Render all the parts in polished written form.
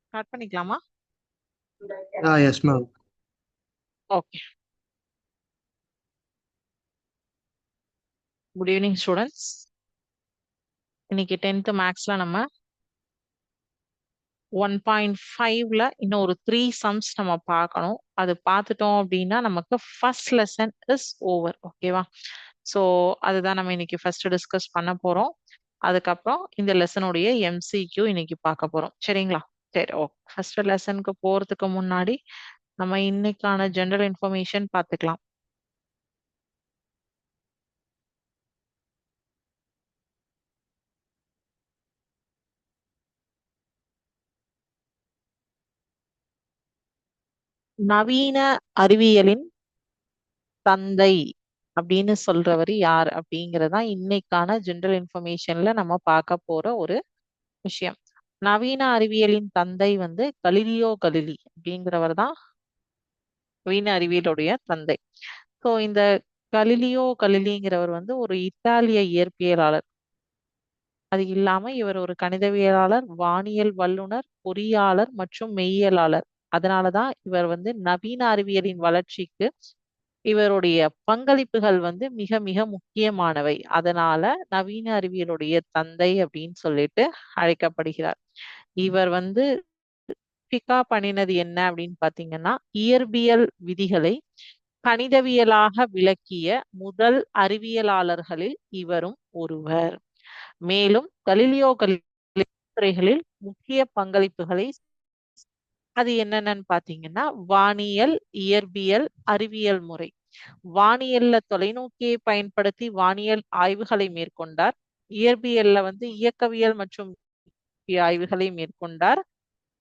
Start பண்ணிக்கலாமா? Yes, ma'am. Okay. Good evening students. இன்னைக்கு 10th மேக்ஸ்ல நம்ம 1.5ல இன்னும் ஒரு 3 சம்ஸ் நம்ம பார்க்கணும். அது பார்த்துட்டோம் அப்படின்னா நமக்கு ஃபர்ஸ்ட் லெசன் இஸ் ஓவர். ஓகேவா? ஸோ அதுதான் நம்ம இன்னைக்கு ஃபர்ஸ்ட் டிஸ்கஸ் பண்ண போறோம். அதுக்கப்புறம் இந்த லெசனுடைய எம்சிக்யூ இன்னைக்கு பார்க்க போறோம். சரிங்களா? சரி, ஓகே. ஃபர்ஸ்ட் லெசனுக்கு போறதுக்கு முன்னாடி நம்ம இன்னைக்கான ஜெனரல் இன்ஃபர்மேஷன் பார்த்துக்கலாம். நவீன அறிவியலின் தந்தை அப்படின்னு சொல்றவர் யார் அப்படிங்கறதா இன்னைக்கான ஜெனரல் இன்ஃபர்மேஷன்ல நம்ம பார்க்க போற ஒரு விஷயம். நவீன அறிவியலின் தந்தை வந்து கலிலியோ கலிலி அப்படிங்கிறவர் தான் நவீன அறிவியலுடைய தந்தை. ஸோ இந்த கலிலியோ கலிலிங்கிறவர் வந்து ஒரு இத்தாலிய இயற்பியலாளர். அது இல்லாம இவர் ஒரு கணிதவியலாளர், வானியல் வல்லுனர், பொறியாளர் மற்றும் மெய்யியலாளர். அதனாலதான் இவர் வந்து நவீன அறிவியலின் வளர்ச்சிக்கு இவருடைய பங்களிப்புகள் வந்து மிக மிக முக்கியமானவை. அதனால நவீன அறிவியலுடைய தந்தை அப்படின்னு சொல்லிட்டு அழைக்கப்படுகிறார். இவர் வந்து பண்ணினது என்ன அப்படின்னு பாத்தீங்கன்னா, இயற்பியல் விதிகளை கணிதவியலாக விளக்கிய முதல் அறிவியலாளர்களில் இவரும் ஒருவர். மேலும் கலிலியோ துறைகளில் முக்கிய பங்களிப்புகளை அது என்னென்னு பாத்தீங்கன்னா, வானியல், இயற்பியல், அறிவியல் முறை. வானியல்ல தொலைநோக்கியை பயன்படுத்தி வானியல் ஆய்வுகளை மேற்கொண்டார். இயற்பியல்ல வந்து இயக்கவியல் மற்றும் ஆய்வுகளை மேற்கொண்டார்.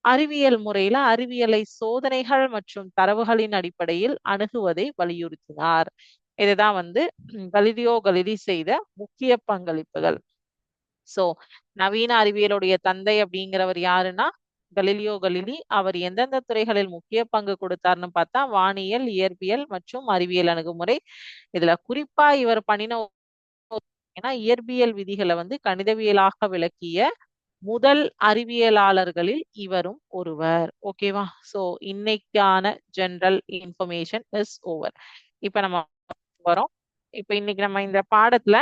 அறிவியல் முறையில அறிவியலை சோதனைகள் மற்றும் தரவுகளின் அடிப்படையில் அணுகுவதை வலியுறுத்தினார். இதுதான் வந்து கலிலியோ கலிலி செய்த முக்கிய பங்களிப்புகள். சோ நவீன அறிவியலுடைய தந்தை அப்படிங்கிறவர் யாருன்னா கலிலியோ கலிலி. அவர் எந்தெந்த துறைகளில் முக்கிய பங்கு கொடுத்தார்னு பார்த்தா வானியல், இயற்பியல் மற்றும் அறிவியல் அணுகுமுறை. இதுல குறிப்பா இவர் பண்ணின ஏன்னா இயற்பியல் விதிகளை வந்து கணிதவியலாக விளக்கிய முதல் அறிவியலாளர்களில் இவரும் ஒருவர். ஓகேவா? சோ இன்னைக்கான ஜெனரல் இன்ஃபர்மேஷன் இஸ் ஓவர். இப்ப நம்ம வரோம். இப்ப இன்னைக்கு நம்ம இந்த பாடத்துல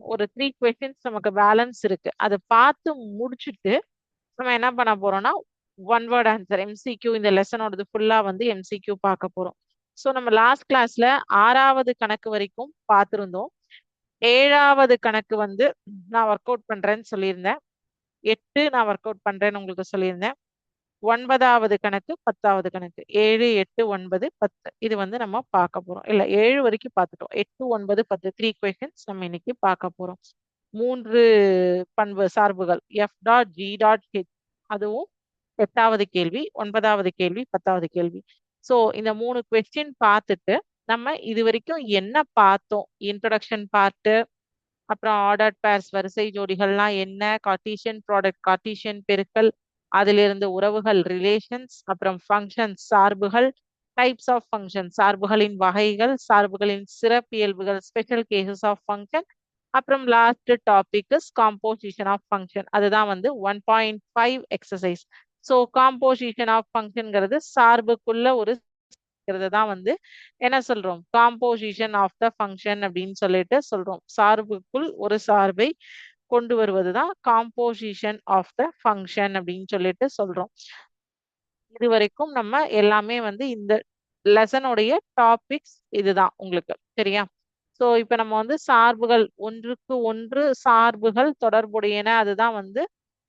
ஒரு 3 கொஸ்டின்ஸ் நமக்கு பேலன்ஸ் இருக்கு. அதை பார்த்து முடிச்சுட்டு நம்ம என்ன பண்ண போறோம்னா ஒன் வேர்ட் ஆன்சர் எம்சிக்யூ, இந்த லெசனோடது ஃபுல்லா வந்து எம்சிக்யூ பார்க்க போறோம். ஸோ நம்ம லாஸ்ட் கிளாஸ்ல 6வது கணக்கு வரைக்கும் பார்த்திருந்தோம். 7வது கணக்கு வந்து நான் ஒர்க் அவுட் பண்றேன்னு சொல்லியிருந்தேன். 8 நான் ஒர்க் அவுட் பண்றேன்னு உங்களுக்கு சொல்லியிருந்தேன். 9வது கணக்கு, 10வது கணக்கு, 7, 8, 9, 10 இது வந்து நம்ம பார்க்க போறோம். இல்ல 7 வரைக்கும் பார்த்துட்டோம். 8, 9, 10 3 கொஸ்டின்ஸ் நம்ம இன்னைக்கு பார்க்க போறோம். 3 பண்பு சார்புகள் F dot G dot H, அதுவும் 8வது கேள்வி, 9வது கேள்வி, 10வது கேள்வி. சோ இந்த 3 கொஸ்டின் பார்த்துட்டு நம்ம இது வரைக்கும் என்ன பார்த்தோம், இன்ட்ரோடக்ஷன் பார்ட்டு, அப்புறம் ஆர்டர் பேர்ஸ் வரிசை ஜோடிகள்லாம் என்ன, கார்ட்டீசியன் ப்ராடக்ட், கார்ட்டீசியன் பெருக்கல், அதிலிருந்து உறவுகள் ரிலேஷன்ஸ், அப்புறம் ஃபங்க்ஷன்ஸ் சார்புகள், டைப்ஸ் ஆஃப் ஃபங்க்ஷன் சார்புகளின் வகைகள், சார்புகளின் சிறப்பியல்புகள் ஸ்பெஷல் கேசஸ் ஆஃப் ஃபங்க்ஷன், அப்புறம் last topic is composition of function. அதுதான் வந்து 1.5 எக்ஸசைஸ். ஸோ காம்போசிஷன் ஆஃப் ஃபங்க்ஷன்ங்கிறது சார்புக்குள்ள ஒரு தான் வந்து என்ன சொல்றோம், காம்போசிஷன் ஆஃப் த ஃபங்க்ஷன் அப்படின்னு சொல்லிட்டு சொல்றோம். சார்புக்குள் ஒரு சார்பை கொண்டு வருவதுதான் காம்போசிஷன் ஆஃப் த ஃபங்க்ஷன் அப்படின்னு சொல்லிட்டு சொல்றோம். இது வரைக்கும் நம்ம எல்லாமே வந்து இந்த லெசனுடைய டாபிக்ஸ் இதுதான் உங்களுக்கு சரியா? சோ இப்ப நம்ம வந்து சார்புகள், ஒன்றுக்கு ஒன்று சார்புகள் தொடர்புடையன, அதுதான் வந்து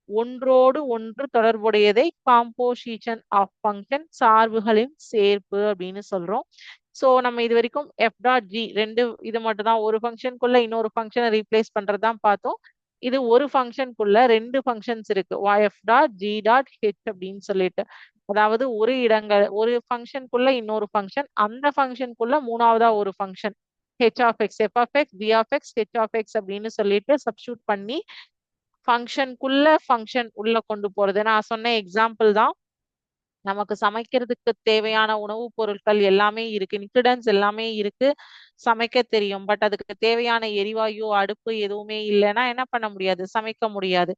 ஒன்றோடு ஒன்று தொடர்புடையதை காம்போசிஷன் ஆஃப் ஃபங்க்ஷன், சார்புகளின் சேர்ப்பு அப்படின்னு சொல்றோம். சோ நம்ம இது வரைக்கும் எஃப் டாட் ஜி ரெண்டு இது மட்டும் தான், ஒரு ஃபங்க்ஷனுக்குள்ள இன்னொரு ஃபங்க்ஷனை ரீப்ளேஸ் பண்றதுதான் பார்த்தோம். இது ஒரு ஃபங்க்ஷனுக்குள்ள ரெண்டு ஃபங்க்ஷன்ஸ் இருக்கு, F dot G dot H அப்படின்னு சொல்லிட்டு. அதாவது ஒரு இடங்கள் ஒரு ஃபங்க்ஷனுக்குள்ள இன்னொரு ஃபங்க்ஷன், அந்த ஃபங்க்ஷனுக்குள்ள மூணாவதா ஒரு function h of x, f of x, g of x, h of x அப்படின்னு சொல்லிட்டு சப்ஸ்டியூட் பண்ணி ஃபங்க்ஷனுக்குள்ள ஃபங்க்ஷன் உள்ள கொண்டு போறது. நான் சொன்ன எக்ஸாம்பிள் தான். நமக்கு சமைக்கிறதுக்கு தேவையான உணவுப் பொருட்கள் எல்லாமே இருக்கு, இன்கிரிடியன்ஸ் எல்லாமே இருக்கு, சமைக்க தெரியும். பட் அதுக்கு தேவையான எரிவாயு, அடுப்பு எதுவுமே இல்லைன்னா என்ன பண்ண முடியாது, சமைக்க முடியாது.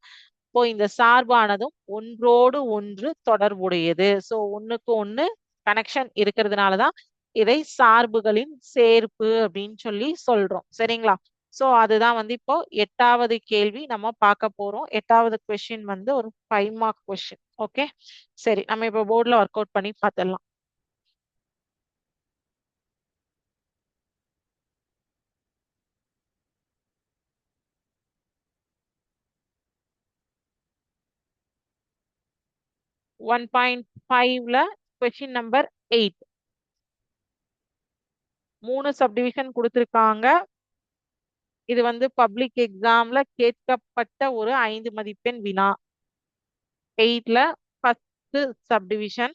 அப்போ இந்த சார்பானதும் ஒன்றோடு ஒன்று தொடர்புடையது. சோ ஒண்ணுக்கு ஒண்ணு கனெக்ஷன் இருக்கிறதுனாலதான் இதை சார்புகளின் சேர்ப்பு அப்படின்னு சொல்லி சொல்றோம். சரிங்களா? சோ அதுதான் வந்து இப்போ எட்டாவது கேள்வி நம்ம பார்க்க போறோம். எட்டாவது கொஸ்டின் வந்து ஒரு 5 மார்க் கொஸ்டின். ஓகே, சரி, நம்ம இப்போ போர்ட்ல ஒர்க் அவுட் பண்ணி பார்த்துடலாம். 1.5ல கொஸ்டின் நம்பர் 8. 3 சப்டிவிஷன் கொடுத்திருக்காங்க. இது வந்து பப்ளிக் எக்ஸாம்ல கேட்கப்பட்ட ஒரு 5 மதிப்பெண் வினா. 8ல first subdivision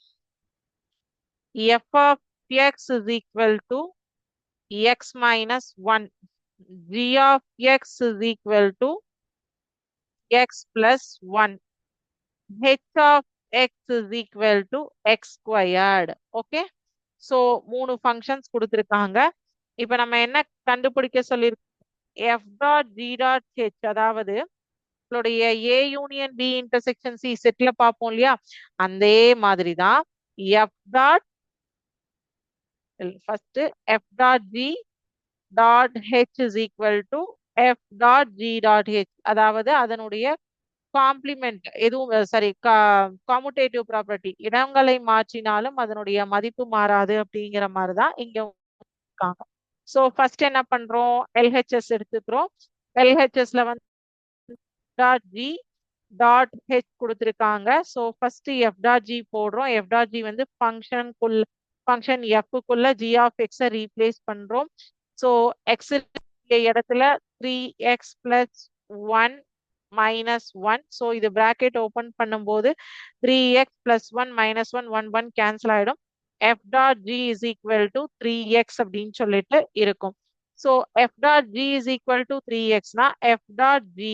f of x is equal to x minus 1, g of x is equal to x plus 1, h of x is equal to x squared. Okay, so 3 functions கொடுத்திருக்காங்க. இப்ப நம்ம என்ன கண்டுபிடிக்க சொல்லிருக்கோம்? f dot g dot h, அதாவது நம்மளுடைய a union b intersection c செட்ல பார்ப்போம் இல்லையா, அதே மாதிரி தான் f dot first f dot g dot h is equal to f dot g dot h, அதாவது அதனுடைய காம்ப்ளிமெண்ட் எதுவும் சாரி காமுடேட்டிவ் ப்ராப்பர்ட்டி, இடங்களை மாற்றினாலும் அதனுடைய மதிப்பு மாறாது அப்படிங்கிற மாதிரி தான் இங்க இருக்காங்க. சோ ஃபர்ஸ்ட் என்ன பண்றோம்? எல்ஹெச்எஸ் எடுத்துக்கிறோம். எல்ஹெச்எஸ்ல வந்து டாட் ஜி டாட் ஹெச் கொடுத்துருக்காங்க. So first F dot G போடுறோம். எஃப் டாட் ஜி வந்து ஃபங்க்ஷன் எஃப்க்குள்ள ஜி ஆஃப் எக்ஸை ரீப்ளேஸ் பண்றோம். ஸோ எக்ஸ் இடத்துல 3x plus 1 minus 1. ஸோ இது பிராக்கெட் ஓபன் பண்ணும்போது 3x plus 1 minus 1 1 1 கேன்சல் ஆயிடும். f dot g is equal to 3x அப்படின்னு சொல்லிட்டு இருக்கும். So f dot g is equal to 3x னா f dot g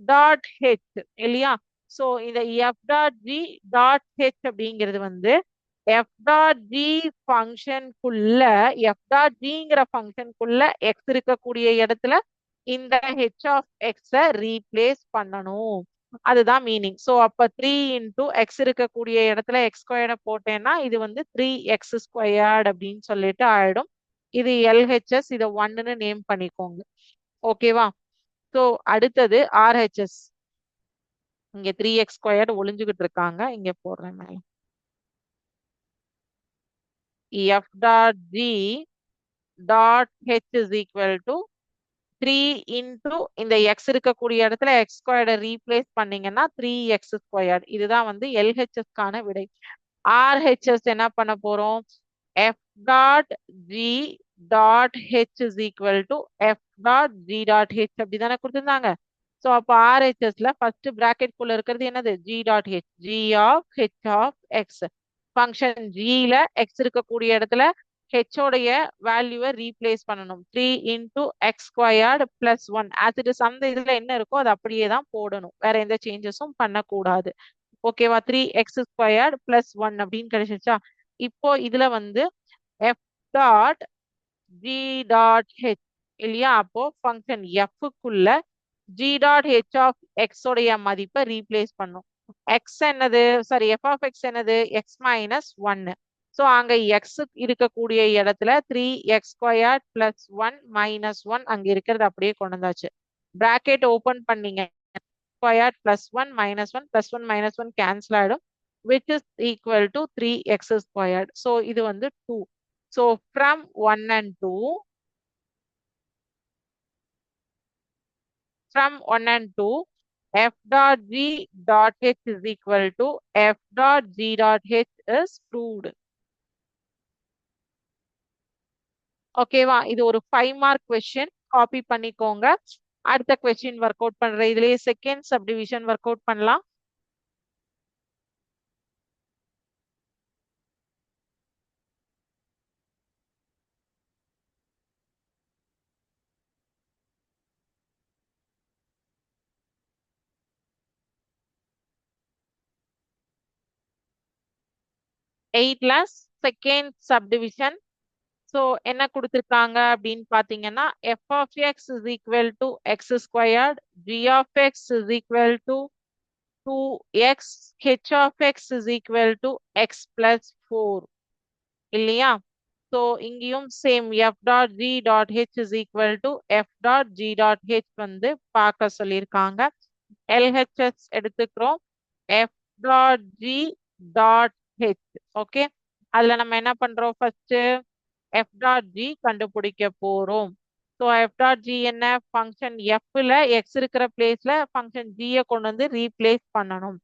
dot h இல்லையா? So இந்த f dot g dot h அப்படிங்கிறது வந்து f dot g ஃபங்க்ஷனுக்குள்ள f dot gங்கிற ஃபங்க்ஷனுக்குள்ள x இருக்கக்கூடிய இடத்துல இந்த h of x ரீப்ளேஸ் பண்ணணும். அதுதான் மீனிங். சோ அப்ப 3 இன்டூ எக்ஸ் இருக்கக்கூடிய இடத்துல எக்ஸ் ஸ்கொயர்ட போட்டேன்னா இது வந்து 3x ஸ்கொயர்ட் அப்படின்னு சொல்லிட்டு ஆயிடும். இது எல்ஹெச்எஸ், இதை 1ன்னு நேம் பண்ணிக்கோங்க. ஓகேவா? சோ அடுத்தது ஆர்ஹெச்எஸ். இங்க 3x ஸ்கொயர்டு ஒளிஞ்சுகிட்டு இருக்காங்க, இங்க போடுறேன் மேல. f dot g dot h is equal to 3 into இந்த x இருக்கக்கூடிய இடத்துல x ஸ்கொயர்டை ரீப்ளேஸ் பண்ணீங்கன்னா 3x ஸ்கொயர்ட். இதுதான் வந்து LHS கான விடை. RHS என்ன பண்ண போறோம்? f dot g dot h is equal to f dot g dot h அப்படிதானே கொடுத்திருந்தாங்க. ஸோ அப்போ RHSல ஃபர்ஸ்ட் பிராக்கெட் குள்ள இருக்கிறது என்னது? g dot h, g of h of x. Function gல x இருக்கக்கூடிய இடத்துல h உடைய வேல்யூவை ரீப்ளேஸ் பண்ணணும். 3 into x squared plus 1 as it is. அந்த இதுல என்ன இருக்கோ அது அப்படியே தான் போடணும், வேற எந்த சேஞ்சஸும் பண்ணக்கூடாது. ஓகேவா? 3x ஸ்கொயர்டு பிளஸ் 1 அப்படின்னு கிடைச்சிச்சா? இப்போ இதுல வந்து f dot g dot h இல்லையா? அப்போ ஃபங்க்ஷன் fக்குள்ள g dot h of x உடைய மதிப்பை ரீப்ளேஸ் பண்ணும். x என்னது? சாரி, f ஆஃப் x என்னது? x minus 1. ஸோ அங்க x இருக்கக்கூடிய இடத்துல 3x ஸ்கொயர் பிளஸ் 1 மைனஸ் 1 அங்க இருக்கிறது அப்படியே கொண்டு வந்தாச்சு. பிராக்கெட் ஓபன் பண்ணீங்க, square plus 1 minus 1 plus 1 minus 1 cancel ஆயிடும், which is equal to 3x squared. So இது வந்து 2. So from 1 and 2, from 1 and 2, f dot g dot h is equal to f dot g dot h is proved. ஓகேவா? இது ஒரு 5 mark question, copy பண்ணிக்கோங்க. அடுத்த question work out பண்றேன். இதுலயே second subdivision work out பண்ணலாம். எயிட்ல செகண்ட் சப்டிவிஷன். ஸோ என்ன கொடுத்துருக்காங்க அப்படின்னு பார்த்தீங்கன்னா, f of x is equal to x squared, g of x is equal to 2x h of x is equal to x plus 4 இல்லையா? So இங்கேயும் same f dot g dot h is equal to f dot g dot h வந்து பார்க்க சொல்லியிருக்காங்க. LHS எடுத்துக்கிறோம். f dot g dot h. Okay, அதுல நம்ம என்ன பண்றோம்? ஃபர்ஸ்ட் f dot g கண்டுபிடிக்க போறோம். ஸோ f dot g என்ன? ஃபங்க்ஷன் fல x இருக்கிற பிளேஸ்ல ஃபங்க்ஷன் g கொண்டு வந்து ரீப்ளேஸ் பண்ணணும்.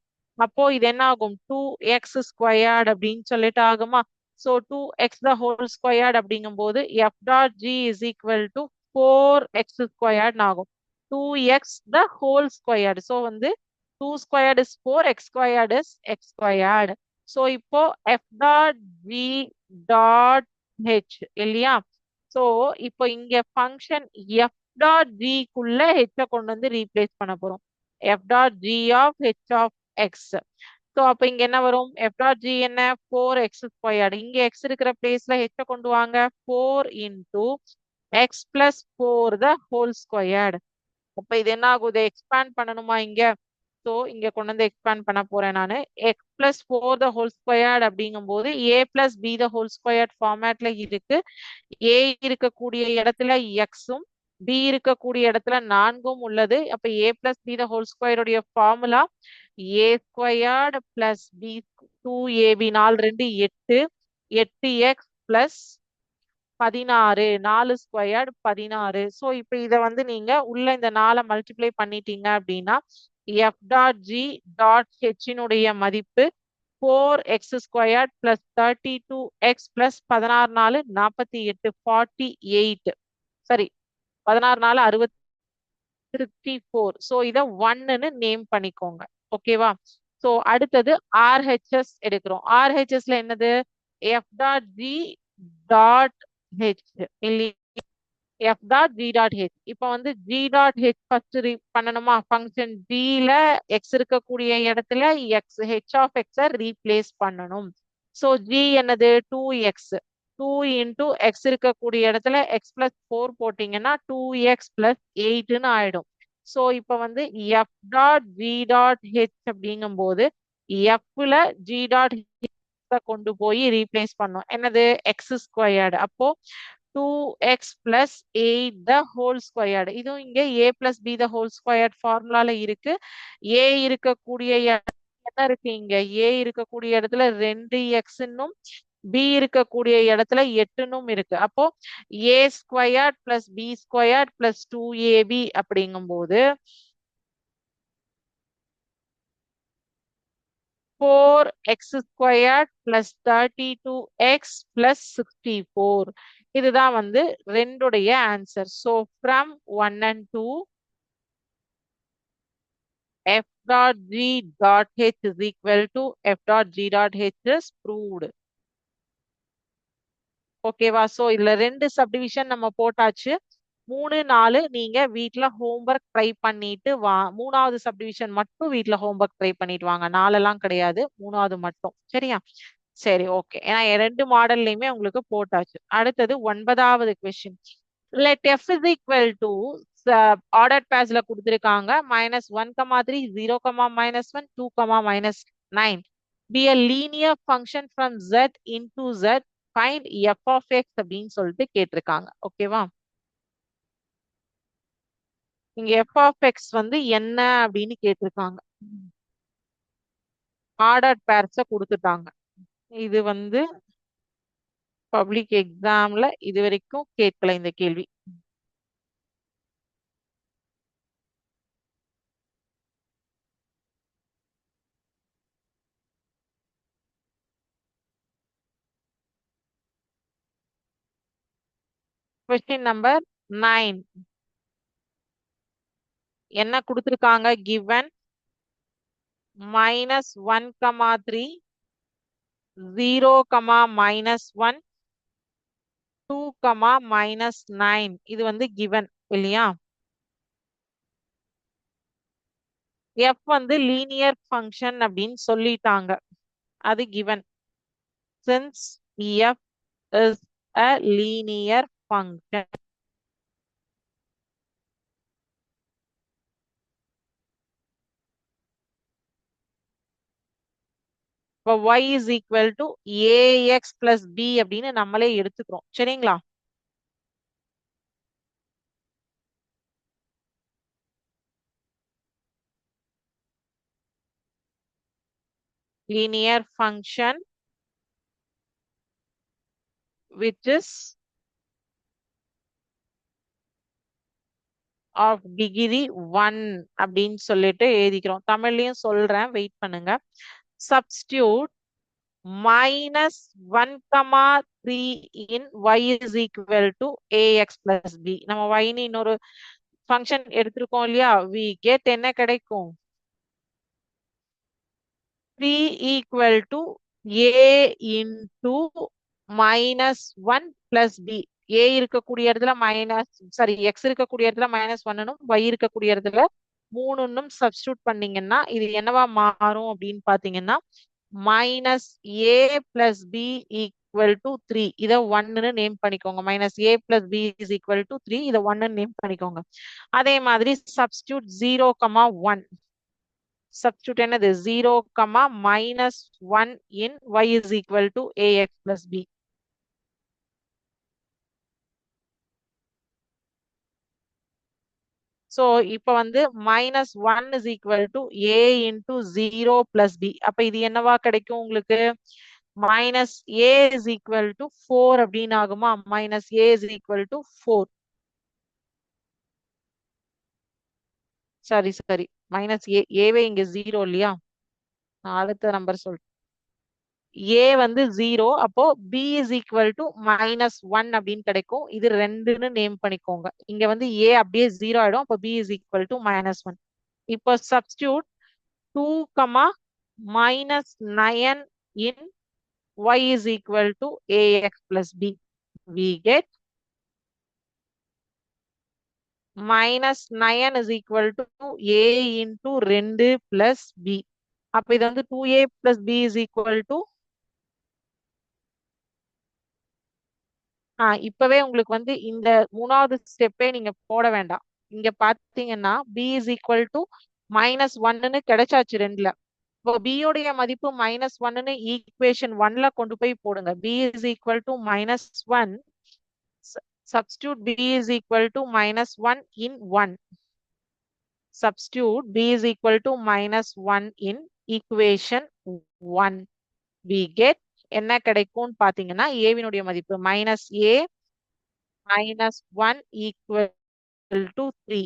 அப்போ இது என்ன ஆகும்? 2x ஸ்கொயர்ட் அப்படின்னு சொல்லிட்டு ஆகுமா? So 2x the whole squared அப்படிங்கும் போது f dot g is equal to 4x squared ஆகும். 2x the whole squared. So வந்து 2 squared is 4, x squared is x squared. So இப்போ f dot g dot h இல்லையா? So இப்போ இங்க function f dot g குள்ள h கொண்டு வந்து replace பண்ண போறோம். f dot g of h of x. So அப்ப இங்க என்ன வரும்? f dot g என்ன? 4x squared. இங்க x இருக்கிற பிளேஸ்ல h கொண்டு வாங்க. 4 into x plus 4 the whole squared. அப்ப இது என்ன ஆகுது? எக்ஸ்பேண்ட் பண்ணணுமா இங்க? ஸோ இங்க கொண்டு வந்து எக்ஸ்பேண்ட் பண்ண போறேன் நானு. x plus 4 the whole squared அப்படிங்கும் போது a plus b the whole squared ஃபார்மேட்ல இருக்கு. a இருக்கக்கூடிய இடத்துல எக்ஸும் b இருக்கக்கூடிய இடத்துல 4ம் உள்ளது. அப்ப a plus b the whole square உடைய formula a squared plus b 2ab 4 2 8 8x plus 16 4 squared 16. So இப்போ இதை வந்து நீங்க உள்ள இந்த 4 மல்டிப்ளை பண்ணிட்டீங்க அப்படின்னா f டாட் g டாட் ஹெச்சினுடைய மதிப்பு 4x squared plus 32x plus 16 4 48 48. சரி, 16 4 64. ஸோ இதை 1ன்னு நேம் பண்ணிக்கோங்க. ஓகேவா? ஸோ அடுத்தது RHS எடுக்கிறோம். RHSல என்னது? f dot g dot h இல்லையா? f dot g dot h. இப்போ வந்து g டாட் h ஃபர்ஸ்ட் பண்ணணுமா? ஃபங்க்ஷன் g ல x இருக்கக்கூடிய இடத்துல x h of x replace பண்ணணும். ஸோ g என்னது? 2x. 2 into x இருக்கக்கூடிய இடத்துல x plus 4 போட்டீங்கன்னா 2x plus 8ன்னு ஆயிடும். ஸோ இப்போ வந்து f dot g dot h அப்படிங்கும் போது fல g டாட் கொண்டு போய் ரீப்ளேஸ் பண்ணும். என்னது? x squared. அப்போ 2x plus 8 the whole squared. இதுவும் இங்க a plus b the whole squared ஃபார்முலால இருக்கு. a இருக்கக்கூடிய என்ன இருக்கு? இங்க a இருக்கக்கூடிய இடத்துல 2x ன்னும் b இருக்கக்கூடிய இடத்துல 8ன்னும் இருக்கு. அப்போ a squared plus b squared plus 2ab அப்படிங்கும் போது 4x squared plus 32x plus 64. இதுதான் வந்து ரெண்டுடைய answer. So from 1 and 2 f dot g dot h is equal to f dot g dot h is proved. ஓகேவா? So இதுல 2 subdivision நம்ம போட்டாச்சு. 3 4 நீங்க வீட்ல ஹோம்ஒர்க் ட்ரை பண்ணிட்டு வா. 3வது சப்டிவிஷன் மட்டும் வீட்ல ஹோம்ஒர்க் ட்ரை பண்ணிட்டு வாங்க. 4 எல்லாம் கிடையாது, 3வது மட்டும். சரியா? சரி, ஓகே. ஏன்னா 2 மாடல்லையுமே உங்களுக்கு போட்டாச்சு. அடுத்தது 9வது question. Let f is equal to order பேர்ஸ்ல கொடுத்திருக்காங்க -1, 3, 0, -1, 2, -9 be a linear function from z into z, find f of x அப்படின்னு சொல்லிட்டு கேட்டிருக்காங்க. ஓகேவா? இங்க f of x வந்து என்ன அப்படின்னு கேட்டிருக்காங்க. ஆர்டர் பேர்ஸ கொடுத்துட்டாங்க. இது வந்து பப்ளிக் எக்ஸாம்ல இது வரைக்கும் கேட்கல இந்த கேள்வி. கொஸ்டின் நம்பர் 9 என்ன கொடுத்திருக்காங்க? given -1, 3, 0, -1, 2, -9. இது வந்து given இல்லையா? f வந்து லீனியர் ஃபங்க்ஷன் அப்படின்னு சொல்லிட்டாங்க. அது given. Since f is a linear function, இப்போ y is equal to ax plus b அப்படின்னு நம்மளே எடுத்துக்கிறோம். சரிங்களா? Linear function which is of degree 1 அப்படின்னு சொல்லிட்டு எழுதிக்கிறோம். தமிழ்லயும் சொல்றேன், வெயிட் பண்ணுங்க. Substitute minus 1 comma 3 in y is equal to ax plus b. நம்ம y ன்னு இன்னொரு ஃபங்க்ஷன் எடுத்திருக்கோம் இல்லையா? we get என்ன கிடைக்கும்? 3 equal to a into minus 1 plus b. a இருக்கக்கூடிய இடத்துல மைனஸ் சாரி எக்ஸ் இருக்கக்கூடிய இடத்துல மைனஸ் ஒன்னும் y இருக்கக்கூடிய இடத்துல 3ன்னும் சப்ஸ்டியூட் பண்ணீங்கன்னா இது என்னவா மாறும் அப்படின்னு பாத்தீங்கன்னா minus a plus b equal to 3. இதை 1ன்னு நேம் பண்ணிக்கோங்க. Minus a plus b is equal to 3. இதை 1ன்னு நேம் பண்ணிக்கோங்க. அதே மாதிரி சப்ஸ்டியூட் 0,1. Substitute என்னது 0, minus 1 in y is equal to ax plus b. So, இப்ப வந்து minus 1 is equal to a into 0 plus b. அப்ப இது என்னவா கிடைக்கும் உங்களுக்கு? Minus a is equal to 4 அப்படின்னு ஆகுமா? Minus a is equal to 4. சரி. Minus a, a இங்க 0 இல்லையா? நான் அடுத்த நம்பர் சொல்றேன். a வந்து 0, அப்போ b is equal to minus 1 அப்படின்னு கிடைக்கும். இது 2ன்னு நேம் பண்ணிக்கோங்க. இங்க வந்து a அப்படியே 0 ஆயிடும். அப்போ b is equal to minus 1. இப்போ substitute 2, minus 9 in y is equal to ax plus b. We get minus 9 is equal to a into 2 plus b. அப்ப இது வந்து 2a plus b is equal to இப்பவே உங்களுக்கு வந்து இந்த 3வது ஸ்டெப்பே நீங்க போட வேண்டாம். இங்க பாத்தீங்கன்னா b is equal to minus 1ன்னு கிடைச்சாச்சு 2ல. இப்போ b உடைய மதிப்பு minus 1ன்னு ஈக்குவேஷன் 1ல கொண்டு போய் போடுங்க. b is equal to minus 1. Substitute b is equal to minus 1 in 1. Substitute b is equal to minus 1 in equation 1. We get என்ன கிடைக்கும்னு பாத்தீங்கன்னா a வினுடைய மதிப்பு minus a minus 1 equal to 3.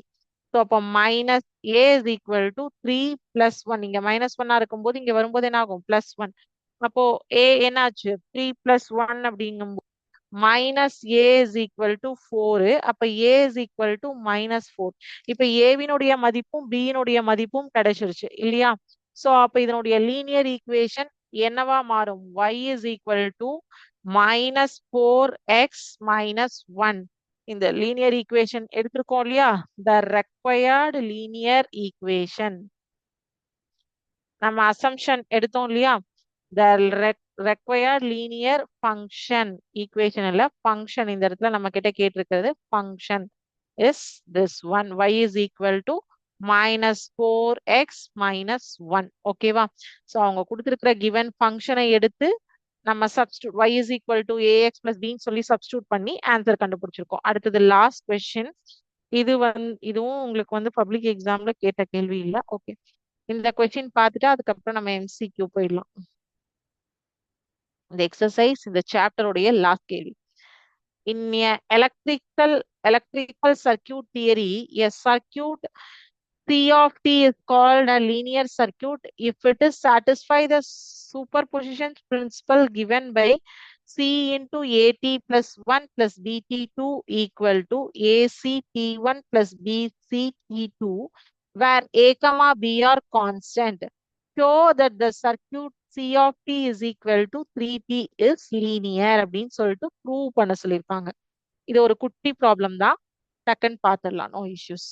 So, அப்போ minus a is equal to 3 plus 1. இங்க minus 1 இருக்கும்போது இங்க வரும்போது என்ன ஆகும்? Plus 1. அப்போ a என்னாச்சு? 3 plus 1 அப்படிங்கும்போது minus a is equal to 4. அப்ப a is equal to minus 4. இப்ப a வினுடைய மதிப்பும் b னுடைய மதிப்பும் கிடைச்சிருச்சு இல்லையா? சோ அப்ப இதனுடைய லீனியர் ஈக்குவேஷன் என்னவா மாறும்? y is equal to minus 4x minus 1. இந்த லீனியர் ஈக்குவேஷன் எடுத்திருக்கோம் இல்லையா? the required linear equation. நம்ம அசம்ஷன் எடுத்தோம் இல்லையா? the required linear function equation இல்ல function இந்த இடத்துல நம்ம கிட்ட கேட்டிருக்கிறது function is this one. Y is equal to minus 4x minus 1. ஓகேவா? சோ அவங்க கொடுத்திருக்கிற given function எடுத்து நம்ம substitute y is equal to ax plus b சொல்லி substitute பண்ணி ஆன்சர் கண்டுபிடிச்சிருக்கோம். அடுத்தது லாஸ்ட் கொஸ்டின். இதுவும் உங்களுக்கு வந்து பப்ளிக் எக்ஸாம்ல கேட்ட கேள்வி இல்ல. ஓகே, இந்த கொஸ்டின் பார்த்துட்டு அதுக்கப்புறம் நம்ம MCQ போயிடலாம். இந்த எக்ஸசைஸ் இந்த சாப்டர் உடைய லாஸ்ட் கேள்வி. In a electrical circuit theory, a circuit C of t is called a linear circuit if it is satisfy the superposition principle given by C into AT plus 1 plus BT2 equal to AC T1 plus BC T2, where A comma B are constant. Show that the circuit C of t is equal to 3P is linear அப்படின்னு சொல்லிட்டு prove பண்ண சொல்லியிருக்காங்க. இது ஒரு குட்டி problem தான், டக்குன்னு பார்த்துடலாம், நோ இஷ்யூஸ்.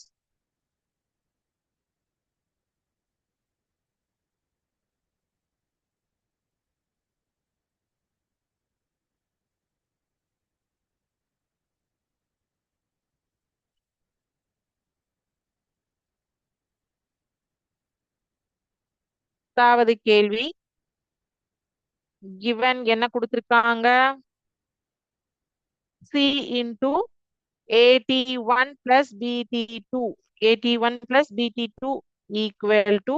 கேள்வி, given என்ன கொடுத்திருக்காங்க? C into AT1 plus BT2. AT1 plus BT2 equal to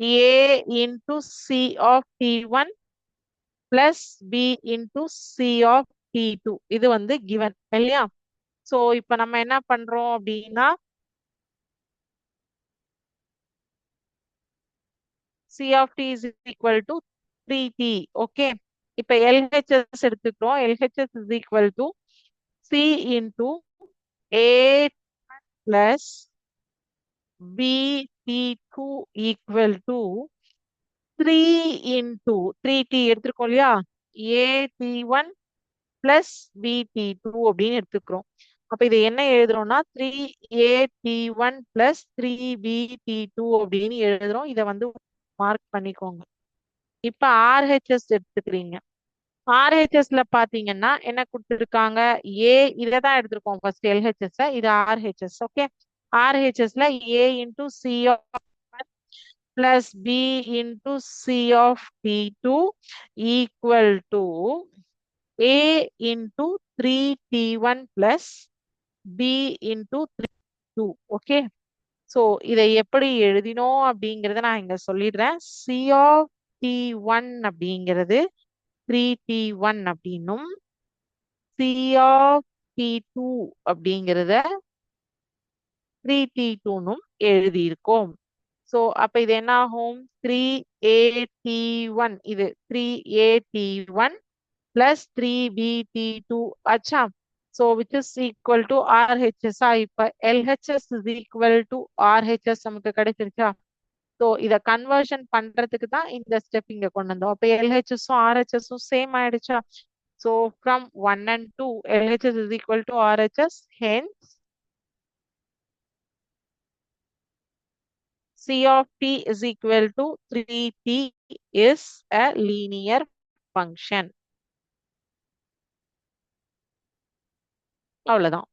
A into C of T1 plus B into C of T2. இது வந்து given இல்லையா? So இப்ப நம்ம என்ன பண்றோம் அப்படின்னா C of T is equal to 3T. Okay. இப்ப LHS எடுத்துக்கிறோம். LHS is equal to C into A plus BT2 equal to 3 into 3T எடுத்துருக்கோம் இல்லையா? AT1 plus BT2 அப்படின்னு எடுத்துக்கிறோம். அப்ப இது என்ன எழுதுறோம்னா 3AT1 plus 3BT2 அப்படின்னு எழுதுறோம். இதை வந்து மார்க் பண்ணிக்கோங்க. இப்ப RHS எடுத்துக்கிறீங்க. RHSல பாத்தீங்கன்னா என்ன கொடுத்துருக்காங்க? A இததான் எடுத்திருக்கோம் ஃபர்ஸ்ட் LHS. இது RHS. ஓகே. RHSல A into C of plus B into C of T2 equal to A into 3T1 plus B into 3T2. Okay. So இதை எப்படி எழுதினோம் அப்படிங்கிறத நான் இங்க சொல்லிடுறேன். C of T1 அப்படிங்கிறது 3T1 அப்படின்னும் C of T2 அப்படிங்கிறத 3T2னும் எழுதியிருக்கோம். ஸோ அப்ப இது என்ன ஆகும்? 3AT1 இது 3AT1 plus 3BT2 ஆச்சா? So which is equal to RHS. இப்ப LHS is equal to RHS நமக்கு கிடைச்சிருச்சா? ஸோ இத கன்வர்ஷன் பண்றதுக்கு தான் இந்த ஸ்டெப் இங்க கொண்டு வந்தோம். அப்ப LHSும் RHSும் சேம் ஆயிடுச்சா? So from 1 and 2, LHS is equal to RHS. Hence, C of T is equal to 3T is a linear function. அவ்வளவுதான்.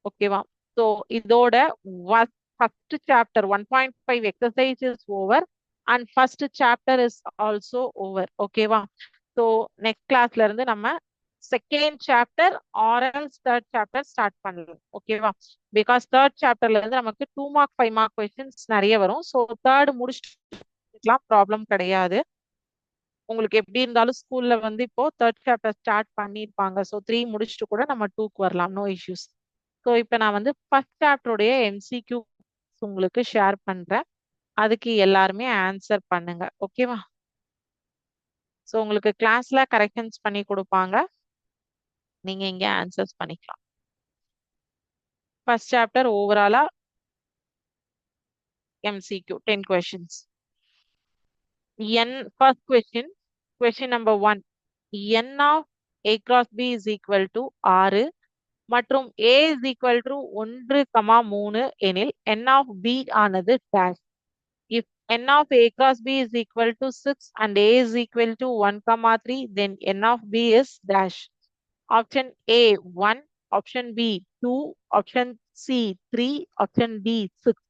ஓகேவா? ஸோ இதோட first chapter 1.5 exercise is over and first chapter is also over. ஓகேவா? So next கிளாஸ்ல இருந்து நம்ம second chapter or else third chapter start பண்ணலாம். ஓகேவா? Because third சாப்டர்ல இருந்து நமக்கு 2 மார்க் 5 மார்க் கொஸ்டின்ஸ் நிறைய வரும். ஸோ தேர்ட் முடிச்சுட்டுலாம் ப்ராப்ளம் கிடையாது. உங்களுக்கு எப்படி இருந்தாலும் ஸ்கூல்ல வந்து இப்போ தேர்ட் சாப்டர் ஸ்டார்ட் பண்ணிருப்பாங்க. ஸோ 3 முடிச்சுட்டு கூட நம்ம 2க்கு வரலாம். No issues. ஸோ இப்போ நான் வந்து ஃபர்ஸ்ட் சாப்டருடைய MCQ உங்களுக்கு ஷேர் பண்றேன். அதுக்கு எல்லாருமே ஆன்சர் பண்ணுங்க. ஓகேவா? ஸோ உங்களுக்கு கிளாஸ்ல கரெக்ஷன்ஸ் பண்ணி கொடுப்பாங்க. நீங்க இங்க ஆன்சர்ஸ் பண்ணிக்கலாம். ஃபர்ஸ்ட் சாப்டர் ஓவராலா MCQ 10 questions. First question number 1. N of A cross B is equal to 6 மற்றும் A is equal to 1, 3 எனில் N of B ஆனது dash. If N of A cross B is equal to 6 and A is equal to 1, 3, then N of B is dash. Option A 1, option B 2, option C 3, option D 6.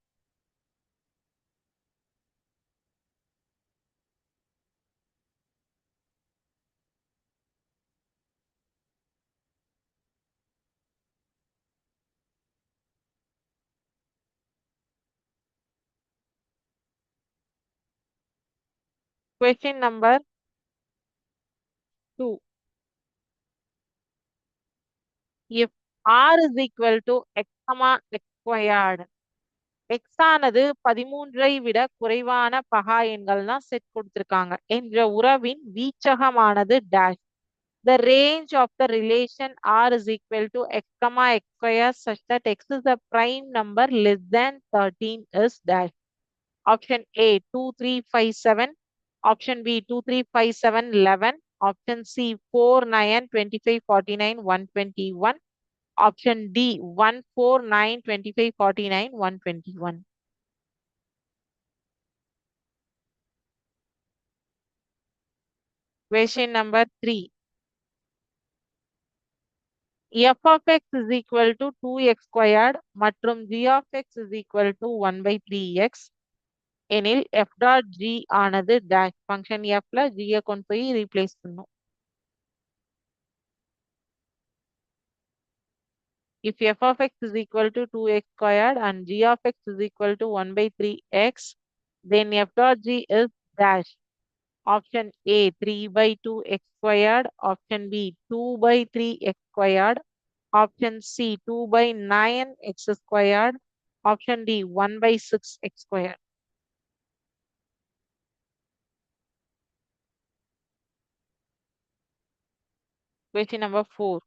Question number 2. If R is equal to x, x squared. X ஆனது 13ஐ விட குறைவான பகா எண்கள்னா set கொடுத்திருக்காங்க என்ற உறவின் வீச்சகமானது dash. The range of the relation R is equal to x, x square such that x is a prime number less than 13 is dash. Option A 2, 3, 5, 7. Option B 2, 3, 5, 7, 11. Option C 4, 9, 25, 49, 121. Option D 1, 4, 9, 25, 49, 121. Question number 3. F of x is equal to 2x squared மற்றும் g of x is equal to 1 by 3x எனில் f dot g ஆனது dash function fல g கொண்டு போய் replace பண்ணும். If f of x is equal to 2x squared and g of x is equal to 1 by 3x, then f dot g is dash. Option A 3 by 2x squared, option B 2 by 3x squared, option C 2 by 9x squared, option D 1 by 6x squared. Question number 4.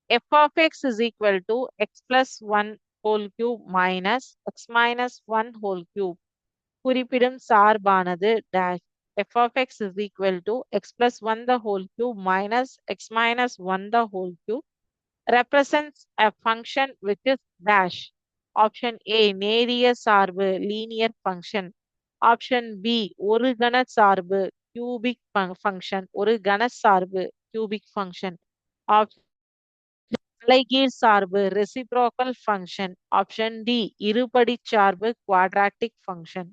F of x is equal to x plus 1 whole cube minus x minus 1 whole cube. குறிப்பிடும் சார்பானது dash. F of x is equal to x plus 1 the whole cube minus x minus 1 the whole cube represents a function which is dash. Option A நேரிய சார்பு linear function. Option B ஒரு கன சார்பு cubic function. ஒரு கன சார்பு cubic function. Option தலைகீழ் சார்பு reciprocal function. Option D இருபடிச் சார்பு quadratic function.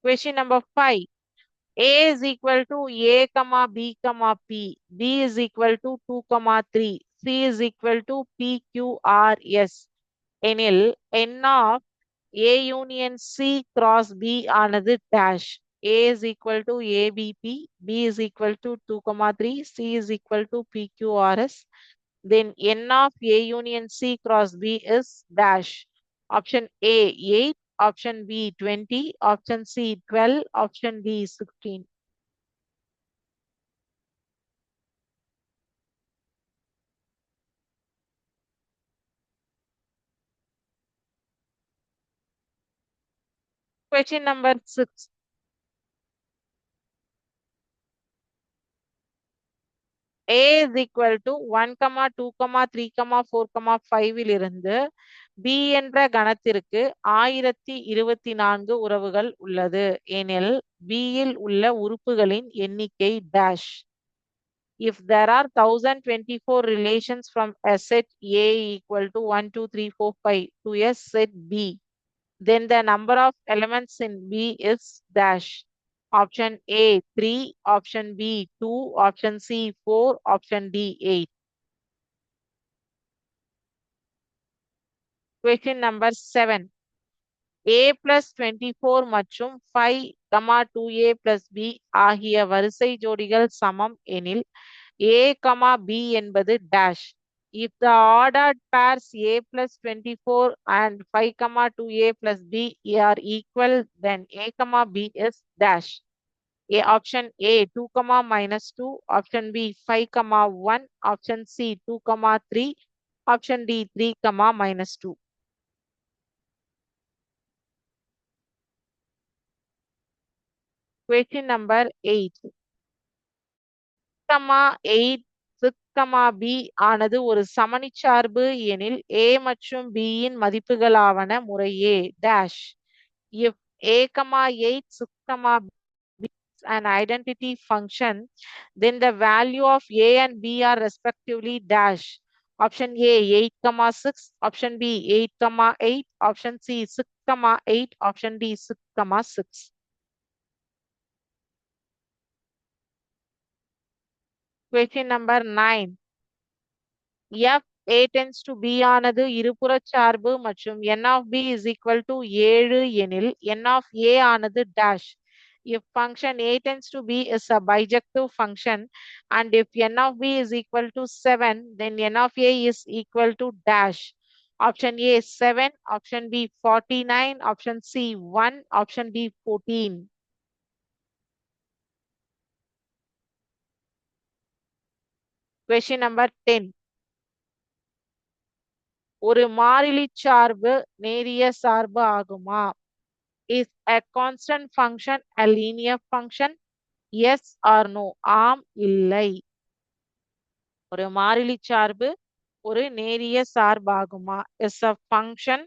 Question number 5. A is equal to A, comma B, comma P. B is equal to 2, comma 3. C is equal to P, Q, R, S. எனில் N of A union C cross B ஆனது dash. A is equal to ABP. B is equal to 2, comma 3. C is equal to PQRS. Then N of A union C cross B is dash. Option A 8. Option B 20. Option C 12. Option D 16. Question number 6. A is equal to 1, 2, 3, 4, 5 இலிருந்து B என்ற கணத்திற்கு 1024 உறவுகள் உள்ளது எனில் B இல் உள்ள உறுப்புகளின் எண்ணிக்கை dash. If there are 1024 relations from a set A equal to 1, 2, 3, 4, 5 to a set B, then the number of elements in B is dash. Option A 3, option B 2, option C 4, option D 8. Question number 7. A plus 24 மற்றும் 5, 2A plus B ஆகிய வரிசை ஜோடிகள் சமம் எனில் A, B என்பது dash. If the ordered pairs A plus 24 and 5, 2A plus B are equal, then A, B is dash. Option A 2, minus 2, option B 5, 1, option C 2, 3, option D 3, minus 2. Question number 8. 8, 6, B ஆனது ஒரு சமணிச்சார்பு எனில் A மற்றும் B இன் மதிப்புகளாவன முறையே dash. If A, 8, 6, B is an identity function, then the value of A and B are respectively dash. Option A 8, 6, option B 8, 8, option C 6, 8, option D 6, 6. Question number 9. F A tends to B ஆனது இருபுறச் சார்பு மற்றும் N of B is equal to 7 எனில் N of A ஆனது dash. If function A tends to B is a bijective function and if N of B is equal to 7, then N of A is equal to dash. Option A 7, option B 49, option C 1, option D 14. Question number 10. ஒரு மாறிலி சார்பு நேரிய சார்பு ஆகுமா? Is a constant function a linear function? Yes or no? ஆம் இல்லை. ஒரு மாறிலி சார்பு ஒரு நேரிய சார்பாகுமா? Is a function,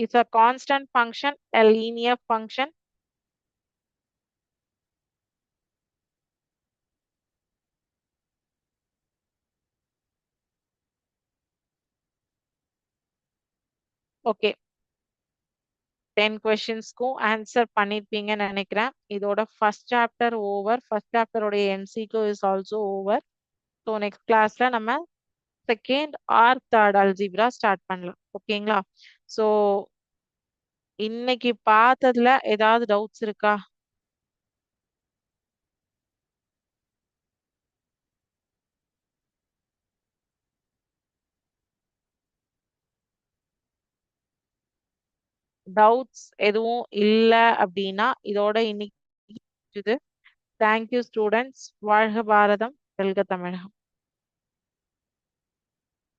is a constant function a linear function? Okay, 10 கொஸ்டின்ஸ்க்கும் ஆன்சர் பண்ணிருப்பீங்கன்னு நினைக்கிறேன். இதோட ஃபர்ஸ்ட் சாப்டர் ஓவர். ஃபர்ஸ்ட் சாப்டரோட MCQ is also over. So next கிளாஸ்ல நம்ம second or third algebra start பண்ணலாம். ஓகேங்களா? ஸோ இன்னைக்கு பார்த்ததுல ஏதாவது டவுட்ஸ் இருக்கா? டவுட்ஸ் எதுவும் இல்ல அப்படின்னா இதோட இன்னைக்கு தேங்க்யூ ஸ்டூடெண்ட்ஸ். வாழ்க பாரதம், வெல்க தமிழகம்.